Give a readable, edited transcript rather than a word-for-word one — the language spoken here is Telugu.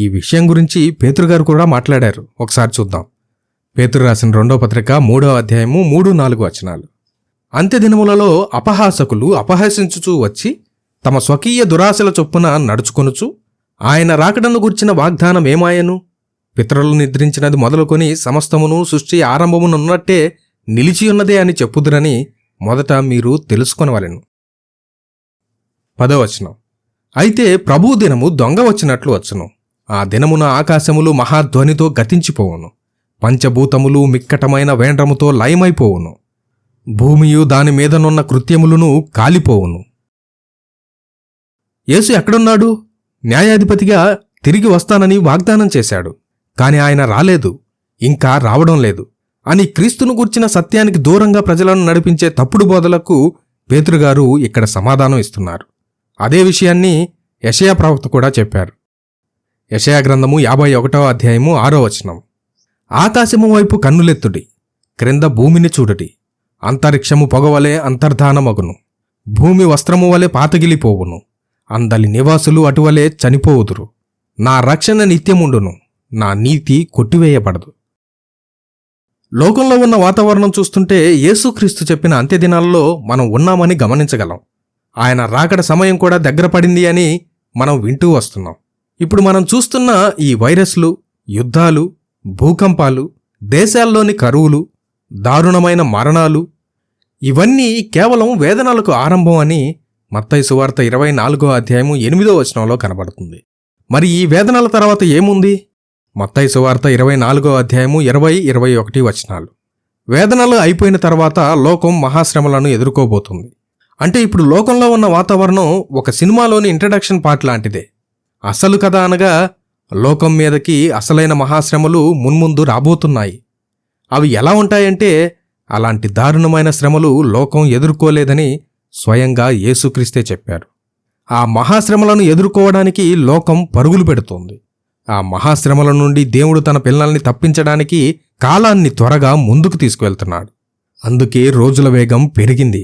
ఈ విషయం గురించి పేతురుగారు కూడా మాట్లాడారు. ఒకసారి చూద్దాం. పేతురు రాసిన 2వ పత్రిక 3వ అధ్యాయము 3-4 వచనాలు. అంత్యదినములలో అపహాసకులు అపహసించుచూ వచ్చి తమ స్వకీయ దురాశల చొప్పున నడుచుకొనుచు ఆయన రాకడను గుర్చిన వాగ్దానం ఏమాయను? పితరులు నిద్రించినది మొదలుకొని సమస్తమును సృష్టి ఆరంభమునున్నట్టే నిలిచియున్నదే అని చెప్పుదురని మొదట మీరు తెలుసుకొనవలెను. 10వ వచనం. అయితే ప్రభువు దినము దొంగ వచ్చినట్లు వచ్చును. ఆ దినమున ఆకాశములు మహాధ్వనితో గతించిపోవును, పంచభూతములు మిక్కటమైన వేండ్రముతో లయమైపోవును, భూమియు దాని మీదనున్న కృత్యములను కాలిపోవును. యేసు ఎక్కడున్నాడు? న్యాయాధిపతిగా తిరిగి వస్తానని వాగ్దానం చేశాడు. కాని ఆయన రాలేదు, ఇంకా రావడం లేదు అని క్రీస్తును గూర్చిన సత్యానికి దూరంగా ప్రజలను నడిపించే తప్పుడు బోధలకు పేతురుగారు ఇక్కడ సమాధానం ఇస్తున్నారు. అదే విషయాన్ని యెషయా ప్రవక్త కూడా చెప్పారు. యెషయా గ్రంథము 51వ అధ్యాయము 6వ వచనం. ఆకాశము వైపు కన్నులెత్తుడి, క్రింద భూమిని చూడుడి. అంతరిక్షము పొగవలే అంతర్ధానమగును, భూమి వస్త్రము వలె పాతగిలిపోవును, అందలి నివాసులు అటువలే చనిపోవుదురు. నా రక్షణ నిత్యముండును, నా నీతి కొట్టివేయబడదు. లోకంలో ఉన్న వాతావరణం చూస్తుంటే యేసుక్రీస్తు చెప్పిన అంత్యదినాల్లో మనం ఉన్నామని గమనించగలం. ఆయన రాకడ సమయం కూడా దగ్గర పడింది అని మనం వింటూ వస్తున్నాం. ఇప్పుడు మనం చూస్తున్న ఈ వైరస్లు, యుద్ధాలు, భూకంపాలు, దేశాల్లోని కరువులు, దారుణమైన మరణాలు ఇవన్నీ కేవలం వేదనలకు ఆరంభం అని మత్తయి సువార్త 24వ అధ్యాయము 8వ వచనంలో కనబడుతుంది. మరి ఈ వేదనల తర్వాత ఏముంది? మత్తయి సువార్త 24వ అధ్యాయము 20-21 వచనాలు. వేదనలు అయిపోయిన తర్వాత లోకం మహాశ్రమలను ఎదుర్కోబోతుంది. అంటే ఇప్పుడు లోకంలో ఉన్న వాతావరణం ఒక సినిమాలోని ఇంట్రడక్షన్ పార్ట్ లాంటిదే. అసలు కథ అనగా లోకం మీదకి అసలైన మహాశ్రమలు మున్ముందు రాబోతున్నాయి. అవి ఎలా ఉంటాయంటే అలాంటి దారుణమైన శ్రమలు లోకం ఎదుర్కోలేదని స్వయంగా యేసుక్రీస్తే చెప్పారు. ఆ మహాశ్రమలను ఎదుర్కోవడానికి లోకం పరుగులు పెడుతోంది. ఆ మహాశ్రమల నుండి దేవుడు తన పిల్లల్ని తప్పించడానికి కాలాన్ని త్వరగా ముందుకు తీసుకువెళ్తున్నాడు. అందుకే రోజుల వేగం పెరిగింది.